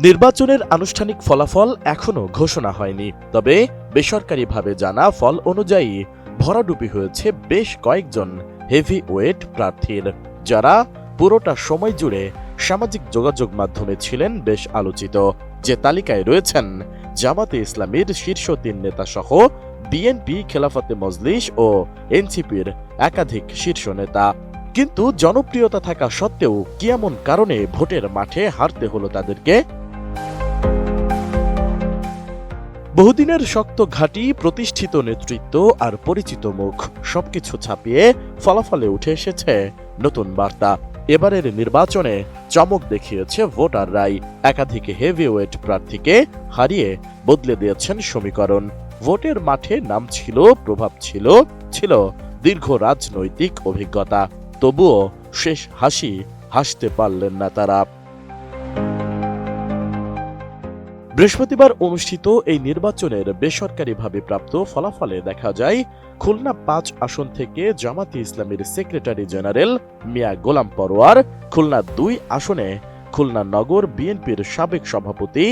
নির্বাচনের আনুষ্ঠানিক ফলাফল এখনো ঘোষণা হয়নি, তবে বেসরকারিভাবে জানা ফল অনুযায়ী ভরাডুবি হয়েছে বেশ কয়েকজন হেভিওয়েট প্রার্থীর, যারা পুরোটা সময় জুড়ে সামাজিক যোগাযোগ মাধ্যমে ছিলেন বেশ আলোচিত। যে তালিকায় রয়েছেন জামাতে ইসলামীর শীর্ষ ৩ নেতা সহ বিএনপি, খেলাফতে মজলিস ও এনসিপির একাধিক শীর্ষ নেতা। কিন্তু জনপ্রিয়তা থাকা সত্ত্বেও কি এমন কারণে ভোটের মাঠে হারতে হলো তাদেরকে? বহুদিনের শক্ত ঘাঁটি, প্রতিষ্ঠিত নেতৃত্ব আর পরিচিত মুখ সবকিছু ছাপিয়ে ফলাফলে উঠে এসেছে নতুন বার্তা। এবারের নির্বাচনে চমক দেখিয়েছে ভোটাররাই। একাধিক হেভিওয়েট প্রার্থীকে হারিয়ে বদলে দিয়েছেন সমীকরণ। ভোটের মাঠে নাম ছিল, প্রভাব ছিল, ছিল দীর্ঘ রাজনৈতিক অভিজ্ঞতা। তবুও শেষ হাসি হাসতে পারলেন না তারা। বৃহস্পতিবার অনুষ্ঠিত এই নির্বাচনের বেসরকারিভাবে প্রাপ্ত ফলাফলে দেখা যায়, খুলনা ৫ আসন থেকে জামাতে ইসলামীর সেক্রেটারি জেনারেল মিয়া গোলাম পরোয়ার, খুলনা ২ আসনে খুলনা নগর বিএনপির সাবেক সভাপতি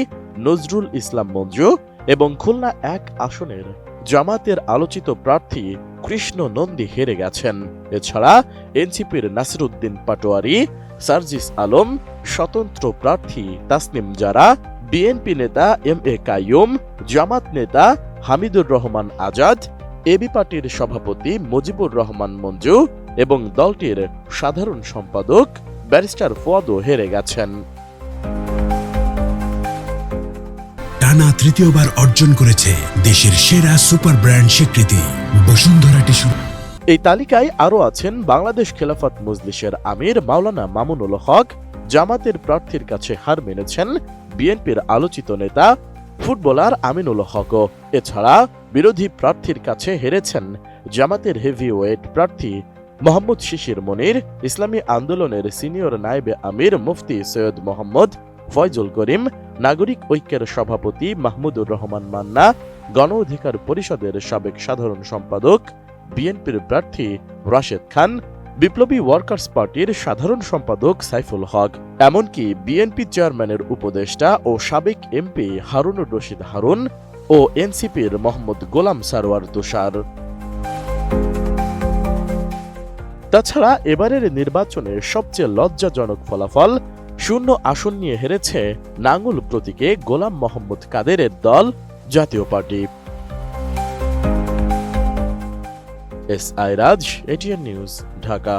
নজরুল ইসলাম মঞ্জু এবং খুলনা ১ আসনের জামাতের আলোচিত প্রার্থী কৃষ্ণ নন্দী হেরে গেছেন। এছাড়া এনসিপির নাসিরউদ্দিন পাটোয়ারি, সার্জিস আলম, স্বতন্ত্র প্রার্থী তাসনিম জারা, বিএনপি নেতা এম এ কাইয়ুম, জামাত নেতা হামিদুর রহমান আজাদ, এবি পার্টির সভাপতি মুজিবুর রহমান মঞ্জু এবং দলটির সাধারণ সম্পাদক ব্যারিস্টার ফুয়াদও হেরে গেছেন। টানা তৃতীয়বার অর্জন করেছে দেশের সেরা সুপার ব্র্যান্ড স্বীকৃতি বসুন্ধরা টিস্যু। এই তালিকায় আরও আছেন বাংলাদেশ খেলাফত মজলিসের আমির মাওলানা মামুনুল হক, জামাতের প্রার্থীর কাছে হার মেনেছেন বিএনপির আলোচিত নেতা ফুটবলার আমিনুল হকও। এছাড়া বিরোধী প্রার্থীর কাছে হেরেছেন জামাতের হেভিওয়েট প্রার্থী মোহাম্মদ শিশির মনির, ইসলামী আন্দোলনের সিনিয়র নায়েবে আমির মুফতি সৈয়দ মোহাম্মদ ফয়জুল করিম, নাগরিক ঐক্যের সভাপতি মাহমুদুর রহমান মান্না, গণ অধিকার পরিষদের সাবেক সাধারণ সম্পাদক বিএনপির প্রার্থী রাশেদ খান, বিপ্লবী ওয়ার্কার্স পার্টির সাধারণ সম্পাদক সাইফুল হক, এমনকি বিএনপি চেয়ারম্যানের উপদেষ্টা ও সাবেক এমপি হারুনুর রশিদ হারুন ও এনসিপির মোহাম্মদ গোলাম সারোয়ার তুষার। তাছাড়া এবারের নির্বাচনে সবচেয়ে লজ্জাজনক ফলাফল, 0 আসন নিয়ে হেরেছে নাঙ্গল প্রতীকে গোলাম মোহাম্মদ কাদেরের দল জাতীয় party. S I Raj, ATN news, Dhaka.